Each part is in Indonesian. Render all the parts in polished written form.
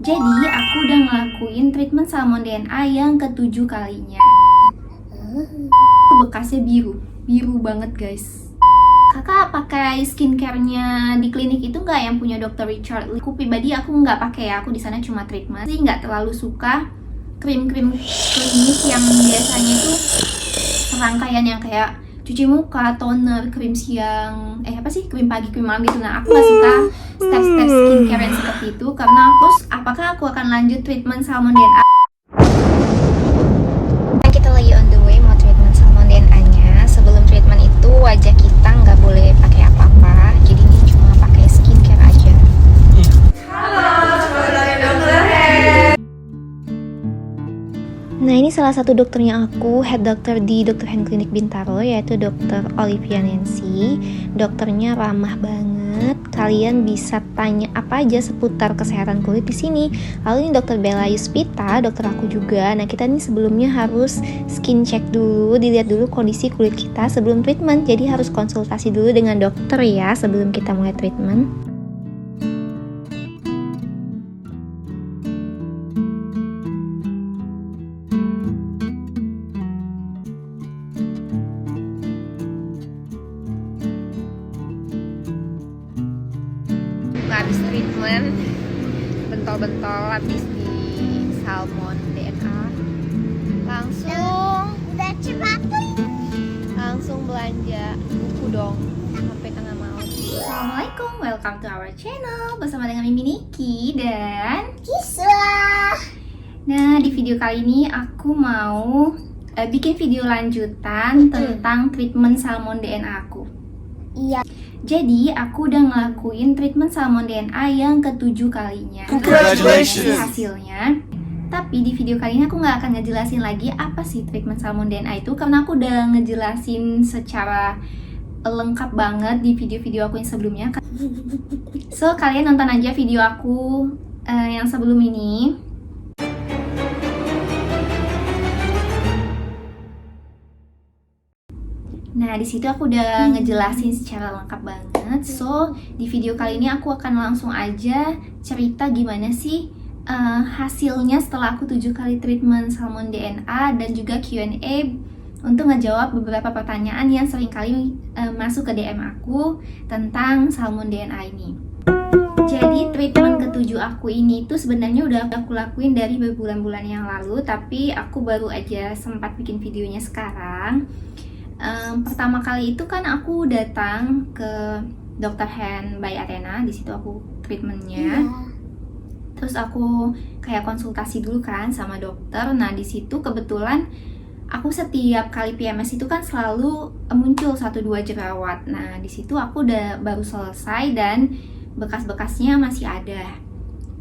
Jadi, aku udah ngelakuin treatment salmon DNA yang ke-7 kalinya. Bekasnya biru banget guys. Kakak pakai skincare-nya di klinik itu nggak yang punya Dr. Richard? Aku pribadi aku nggak pakai ya, aku di sana cuma treatment. Sih nggak terlalu suka krim-krim klinik yang biasanya itu serangkaian yang kayak cuci muka, toner, krim siang, krim pagi, krim malam gitu. Nah, aku nggak suka step-step skincare yang seperti itu karena apakah aku akan lanjut treatment salmon DNA? Kita lagi on the way mau treatment salmon DNA-nya. Sebelum treatment itu wajah kita nggak boleh pakai apa-apa, jadi ini cuma pakai skincare aja. Nah, ini salah satu dokternya aku, head dokter di Dr. Hand Clinic Bintaro, yaitu Dr. Olivia Nancy. Dokternya ramah banget. Kalian bisa tanya apa aja seputar kesehatan kulit di sini. Lalu ini Dr. Bella Yuspita, dokter aku juga. Nah, kita nih sebelumnya harus skin check dulu, dilihat dulu kondisi kulit kita sebelum treatment. Jadi harus konsultasi dulu dengan dokter ya sebelum kita mulai treatment. Habis treatment bentol-bentol habis di salmon DNA langsung belanja buku dong sampai tengah malam. Assalamualaikum, welcome to our channel bersama dengan Mimi Niki dan Kisah. Nah, di video kali ini aku mau bikin video lanjutan tentang treatment salmon DNA aku. Iya. Jadi, aku udah ngelakuin treatment salmon DNA yang ke-7 kalinya. Congratulations. Hasilnya. Tapi di video kali ini aku nggak akan ngejelasin lagi apa sih treatment salmon DNA itu, karena aku udah ngejelasin secara lengkap banget di video-video aku yang sebelumnya. So, kalian nonton aja video aku yang sebelum ini. Nah, di situ aku udah ngejelasin secara lengkap banget. So, di video kali ini aku akan langsung aja cerita gimana sih hasilnya setelah aku 7 kali treatment salmon DNA dan juga Q&A untuk ngejawab beberapa pertanyaan yang sering kali masuk ke DM aku tentang salmon DNA ini. Jadi, treatment ke-7 aku ini tuh sebenarnya udah aku lakuin dari berbulan-bulan yang lalu, tapi aku baru aja sempat bikin videonya sekarang. Pertama kali itu kan aku datang ke Dr. Hand by Athena, di situ aku treatmentnya. Terus aku kayak konsultasi dulu kan sama dokter. Nah, di situ kebetulan aku setiap kali PMS itu kan selalu muncul 1-2 jerawat. Nah, di situ aku udah baru selesai dan bekas-bekasnya masih ada.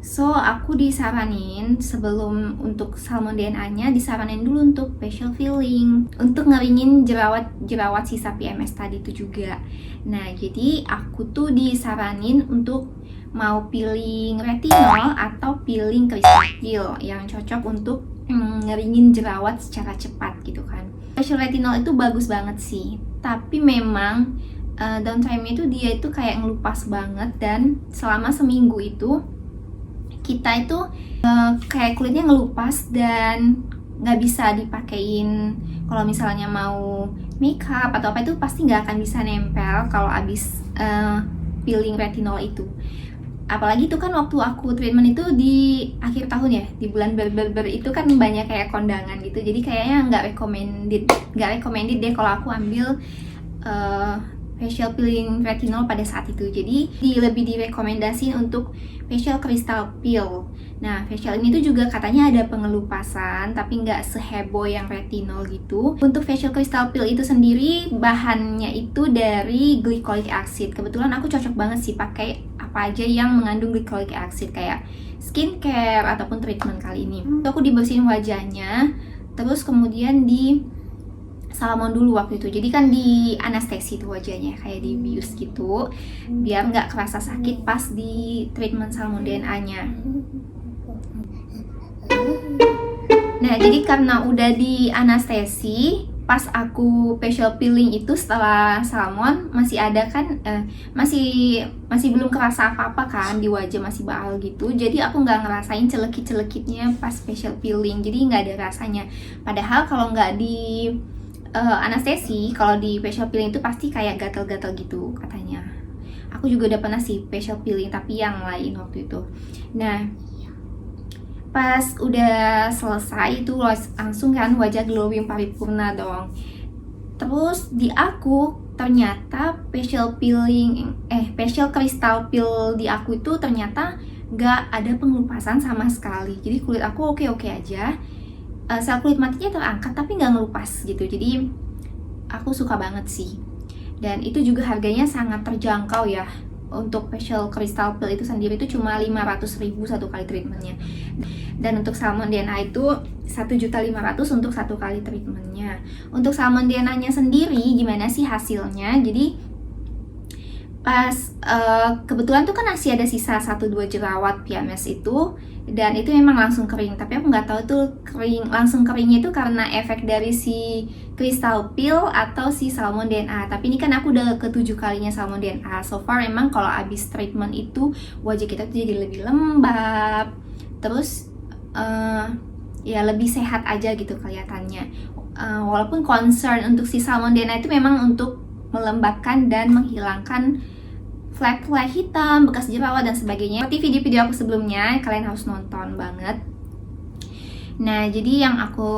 So, aku disaranin sebelum untuk salmon DNA-nya disaranin dulu untuk facial filling untuk ngeringin jerawat sisa PMS tadi itu juga. Nah, jadi aku tuh disaranin untuk mau peeling retinol atau peeling crystal peel yang cocok untuk ngeringin jerawat secara cepat gitu kan. Facial retinol itu bagus banget sih, tapi memang downtime-nya itu dia itu kayak ngelupas banget, dan selama seminggu itu kita itu kayak kulitnya ngelupas dan nggak bisa dipakein kalau misalnya mau makeup atau apa, itu pasti nggak akan bisa nempel kalau abis peeling retinol itu. Apalagi itu kan waktu aku treatment itu di akhir tahun ya, di bulan Ber itu kan banyak kayak kondangan gitu, jadi kayaknya nggak recommended deh kalau aku ambil facial peeling retinol pada saat itu. Jadi lebih direkomendasiin untuk facial crystal peel. Nah, facial ini tuh juga katanya ada pengelupasan, tapi nggak seheboh yang retinol gitu. Untuk facial crystal peel itu sendiri bahannya itu dari glycolic acid. Kebetulan aku cocok banget sih pakai apa aja yang mengandung glycolic acid, kayak skincare ataupun treatment kali ini. Aku dibersihin wajahnya, terus kemudian di salmon dulu waktu itu. Jadi kan di anestesi tuh wajahnya, kayak dibius gitu, biar nggak kerasa sakit pas di treatment salmon DNA-nya. Nah, jadi karena udah di anestesi, pas aku facial peeling itu setelah salmon masih ada kan, masih belum kerasa apa-apa kan di wajah, masih baal gitu. Jadi aku nggak ngerasain celekit-celekitnya pas facial peeling, jadi nggak ada rasanya. Padahal kalau nggak di anestesi, kalau di facial peeling itu pasti kayak gatal-gatal gitu katanya. Aku juga udah pernah sih facial peeling, tapi yang lain waktu itu. Nah, pas udah selesai itu langsung kan wajah glowing paripurna dong. Terus di aku ternyata facial crystal peel di aku itu ternyata nggak ada pengelupasan sama sekali. Jadi kulit aku oke-oke aja. Sel kulit matinya terangkat tapi nggak ngelupas gitu. Jadi aku suka banget sih. Dan itu juga harganya sangat terjangkau ya. Untuk facial crystal peel itu sendiri itu cuma 500.000 satu kali treatmentnya. Dan untuk salmon DNA itu 1.500.000 untuk satu kali treatmentnya. Untuk salmon DNA-nya sendiri gimana sih hasilnya? Jadi pas kebetulan tuh kan masih ada sisa 1-2 jerawat PMS itu, dan itu memang langsung kering. Tapi aku nggak tahu tuh langsung keringnya itu karena efek dari si crystal peel atau si salmon DNA. Tapi ini kan aku udah ke-7 kalinya salmon DNA. So far emang kalau abis treatment itu wajah kita tuh jadi lebih lembab, terus ya lebih sehat aja gitu kelihatannya. Walaupun concern untuk si salmon DNA itu memang untuk melembabkan dan menghilangkan flek-flek hitam, bekas jerawat dan sebagainya. Seperti video-video aku sebelumnya, kalian harus nonton banget. Nah, jadi yang aku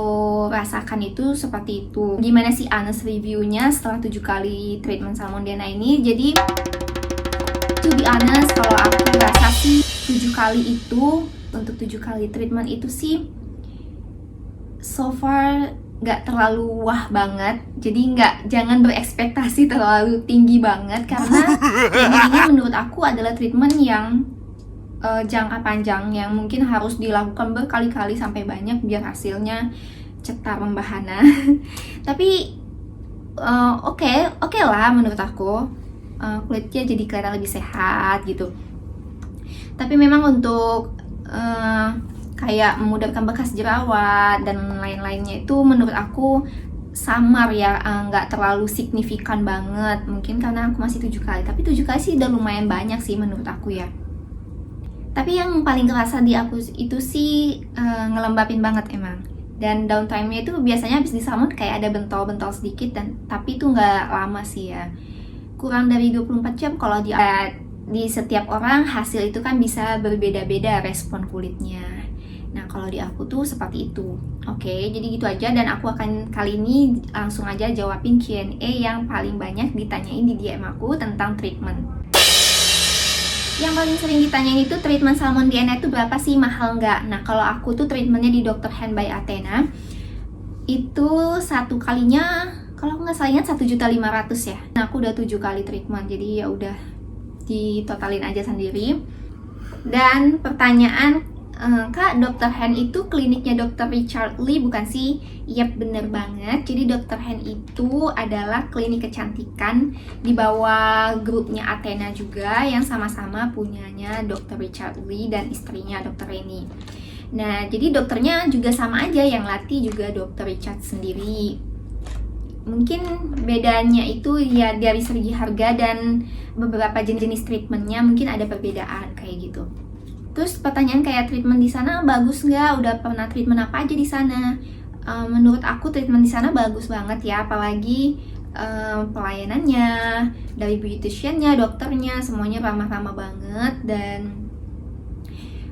rasakan itu seperti itu. Gimana sih honest review-nya setelah 7 kali treatment salmon DNA ini? Jadi, to be honest, kalau aku rasa sih 7 kali itu, untuk 7 kali treatment itu sih so far nggak terlalu wah banget. Jadi jangan berekspektasi terlalu tinggi banget, karena ini menurut aku adalah treatment yang jangka panjang, yang mungkin harus dilakukan berkali-kali sampai banyak biar hasilnya cetar membahana. Tapi oke lah menurut aku, kulitnya jadi kelihatan lebih sehat gitu. Tapi memang untuk kayak memudahkan bekas jerawat dan lain-lainnya itu menurut aku samar ya, nggak terlalu signifikan banget. Mungkin karena aku masih 7 kali, tapi 7 kali sih udah lumayan banyak sih menurut aku ya. Tapi yang paling kerasa di aku itu sih ngelembapin banget emang. Dan downtime-nya itu biasanya habis di salmon kayak ada bentol-bentol sedikit, tapi itu nggak lama sih ya. Kurang dari 24 jam. Kalau di setiap orang hasil itu kan bisa berbeda-beda respon kulitnya. Nah, kalau di aku tuh seperti itu. Oke, jadi gitu aja, dan aku akan kali ini langsung aja jawabin Q&A yang paling banyak ditanyain di DM aku tentang treatment. Yang paling sering ditanyain itu treatment salmon DNA itu berapa sih, mahal nggak? Nah, kalau aku tuh treatmentnya di Dr. Hand by Athena itu satu kalinya, kalau aku nggak salah ingat 1.500.000 ya. Nah, aku udah 7 kali treatment, jadi ya udah ditotalin aja sendiri. Dan pertanyaan, Kak, Dr. Hand itu kliniknya Dr. Richard Lee bukan sih? Yap, bener banget. Jadi Dr. Hand itu adalah klinik kecantikan di bawah grupnya Athena juga, yang sama-sama punyanya Dr. Richard Lee dan istrinya Dr. Reni. Nah, jadi dokternya juga sama aja, yang latih juga Dr. Richard sendiri. Mungkin bedanya itu ya dari segi harga dan beberapa jenis treatmentnya mungkin ada perbedaan kayak gitu. Terus pertanyaan kayak treatment di sana bagus nggak? Udah pernah treatment apa aja di sana? Menurut aku treatment di sana bagus banget ya, apalagi pelayanannya dari beauticiannya, dokternya, semuanya ramah-ramah banget. Dan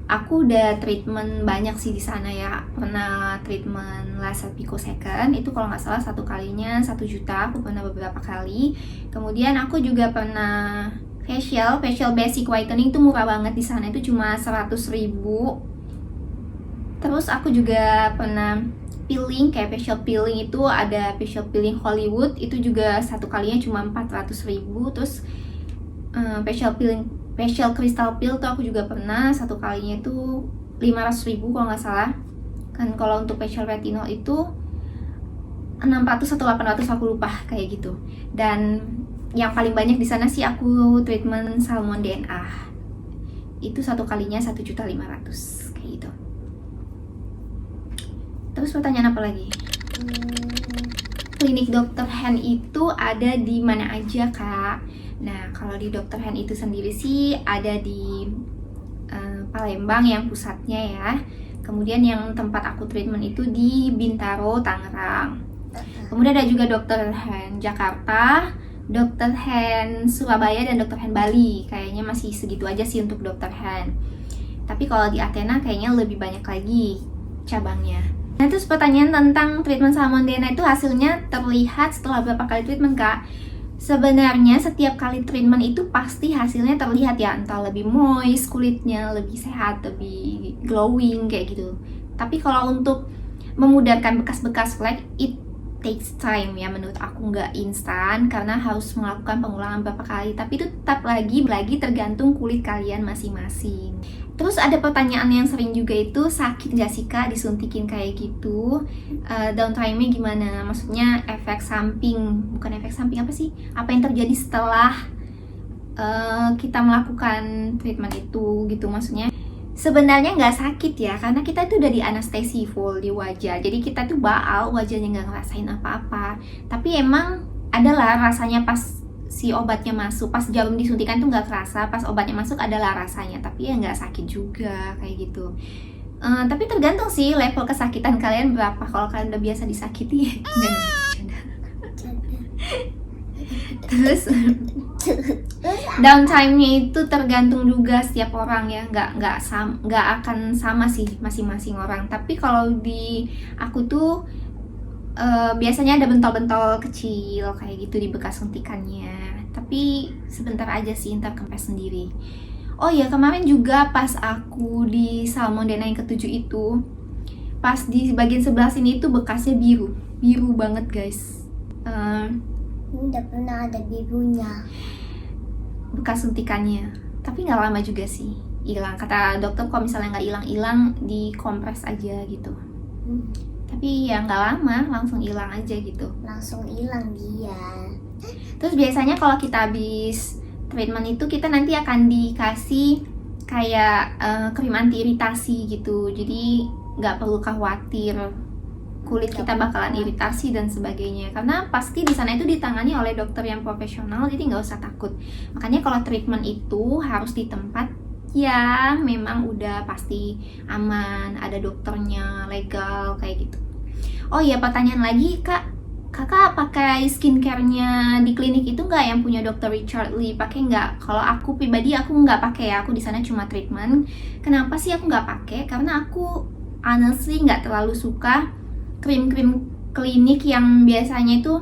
aku udah treatment banyak sih di sana ya. Pernah treatment laser picosecond, itu kalau nggak salah satu kalinya 1 juta. Aku pernah beberapa kali. Kemudian aku juga pernah facial basic whitening, itu murah banget di sana, itu cuma 100.000. Terus aku juga pernah peeling, kayak facial peeling itu ada facial peeling Hollywood, itu juga satu kalinya cuma 400.000. Terus facial crystal peel tuh aku juga pernah, satu kalinya itu 500.000 kalau nggak salah. Kan kalau untuk facial retinol itu 600 atau 800, aku lupa kayak gitu. Dan yang paling banyak di sana sih aku treatment salmon DNA. Itu satu kalinya 1.500.000 kayak gitu. Terus pertanyaan apa lagi? klinik Dr. Hen itu ada di mana aja, Kak? Nah, kalau di Dr. Hen itu sendiri sih ada di Palembang yang pusatnya ya. Kemudian yang tempat aku treatment itu di Bintaro, Tangerang. Kemudian ada juga Dr. Hen Jakarta, Dr. Hen Surabaya, dan Dr. Hen Bali. Kayaknya masih segitu aja sih untuk Dr. Hen. Tapi kalau di Athena kayaknya lebih banyak lagi cabangnya. Nah, terus pertanyaan tentang treatment Salmonella itu hasilnya terlihat setelah berapa kali treatment, Kak? Sebenarnya setiap kali treatment itu pasti hasilnya terlihat ya, entah lebih moist kulitnya, lebih sehat, lebih glowing kayak gitu. Tapi kalau untuk memudarkan bekas-bekas flek, it takes time ya, menurut aku nggak instan karena harus melakukan pengulangan beberapa kali. Tapi itu tetap lagi tergantung kulit kalian masing-masing. Terus ada pertanyaan yang sering juga itu, sakit nggak sih Kak disuntikin kayak gitu? Downtime-nya gimana? Maksudnya efek samping, bukan efek samping apa sih? Apa yang terjadi setelah kita melakukan treatment itu gitu? Maksudnya sebenarnya nggak sakit ya, karena kita itu udah di anestesi full di wajah. Jadi kita tuh baal, wajahnya nggak ngerasain apa-apa. Tapi emang adalah rasanya pas si obatnya masuk, pas jarum disuntikan tuh nggak kerasa, pas obatnya masuk adalah rasanya, tapi ya nggak sakit juga kayak gitu. Tapi tergantung sih level kesakitan kalian berapa. Kalau kalian udah biasa disakiti, terus downtime-nya itu tergantung juga setiap orang ya, nggak akan sama sih masing-masing orang. Tapi kalau di aku tuh biasanya ada bentol-bentol kecil kayak gitu di bekas suntikannya, tapi sebentar aja sih, ntar kempes sendiri. Oh iya, kemarin juga pas aku di Salmonella yang ke-7 itu, pas di bagian sebelah sini itu bekasnya biru banget guys. Udah pernah ada birunya. Bekas suntikannya, tapi nggak lama juga sih hilang. Kata dokter kalau misalnya nggak hilang dikompres aja gitu. Tapi ya nggak lama, langsung hilang aja gitu. Langsung hilang dia. Terus biasanya kalau kita habis treatment itu kita nanti akan dikasih kayak krim anti iritasi gitu. Jadi nggak perlu khawatir kulit kita bakalan iritasi dan sebagainya, karena pasti di sana itu ditangani oleh dokter yang profesional, jadi nggak usah takut. Makanya kalau treatment itu harus di tempat yang memang udah pasti aman, ada dokternya, legal kayak gitu. Oh iya, pertanyaan lagi Kak, Kakak pakai skincare-nya di klinik itu nggak yang punya Dr. Richard Lee? Pakai nggak? Kalau aku pribadi aku nggak pakai ya, aku di sana cuma treatment. Kenapa sih aku nggak pakai? Karena aku honestly nggak terlalu suka krim-krim klinik yang biasanya itu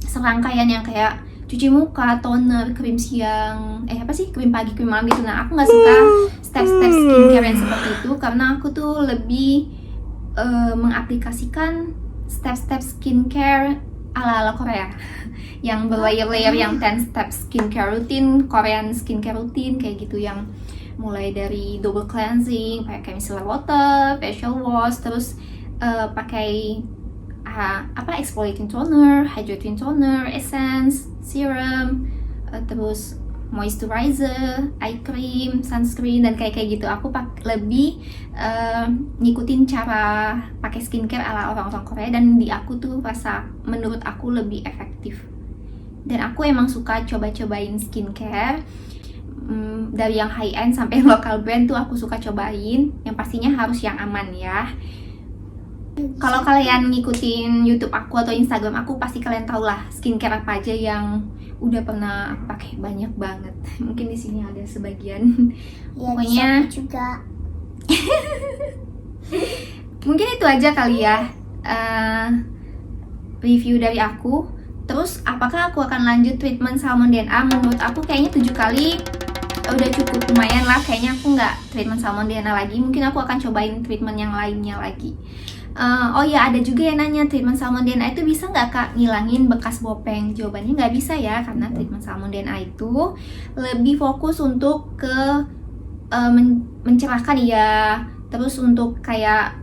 serangkaian yang kayak cuci muka, toner, krim siang, krim pagi, krim malam gitu. Nah, aku nggak suka step-step skincare yang seperti itu, karena aku tuh lebih mengaplikasikan step-step skincare ala-ala Korea yang berlayer-layer, yang 10 step skincare routine, Korean skincare routine kayak gitu, yang mulai dari double cleansing, pakai micellar water, facial wash, terus pakai exfoliating toner, hydrating toner, essence, serum, terus moisturizer, eye cream, sunscreen, dan kayak gitu. Aku lebih ngikutin cara pakai skincare ala orang-orang Korea, dan di aku tuh menurut aku lebih efektif. Dan aku emang suka coba-cobain skincare, dari yang high end sampai local brand tuh aku suka cobain. Yang pastinya harus yang aman ya. Kalau kalian ngikutin YouTube aku atau Instagram aku, pasti kalian tau lah skincare apa aja yang udah pernah aku pakai, banyak banget. Mungkin di sini ada sebagian. Ya, pokoknya juga. mungkin itu aja kali ya review dari aku. Terus apakah aku akan lanjut treatment salmon DNA? Menurut aku kayaknya 7 kali udah cukup, lumayan lah. Kayaknya aku nggak treatment salmon DNA lagi. Mungkin aku akan cobain treatment yang lainnya lagi. Oh ya, ada juga yang nanya, treatment salmon DNA itu bisa nggak Kak ngilangin bekas bopeng? Jawabannya nggak bisa ya, karena treatment salmon DNA itu lebih fokus untuk ke mencerahkan ya, terus untuk kayak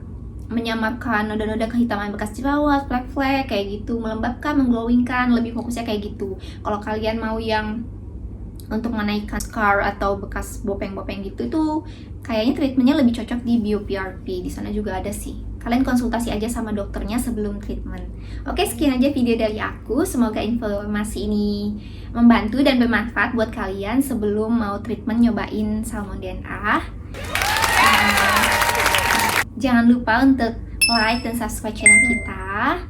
menyamarkan noda-noda kehitaman bekas jerawat, flek-flek kayak gitu, melembabkan, mengglowingkan, lebih fokusnya kayak gitu. Kalau kalian mau yang untuk menaikkan scar atau bekas bopeng-bopeng gitu tuh kayaknya treatmentnya lebih cocok di BioPRP. Di sana juga ada sih. Kalian konsultasi aja sama dokternya sebelum treatment. Oke, sekian aja video dari aku. Semoga informasi ini membantu dan bermanfaat buat kalian sebelum mau treatment nyobain salmon DNA. Jangan lupa untuk like dan subscribe channel kita.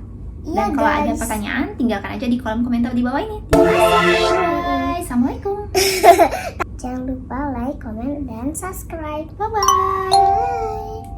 Dan Iya, kalau ada guys. pertanyaan, tinggalkan aja di kolom komentar di bawah ini. Terima kasih. Bye. Assalamualaikum. Jangan lupa like, comment, dan subscribe. Bye-bye. Bye.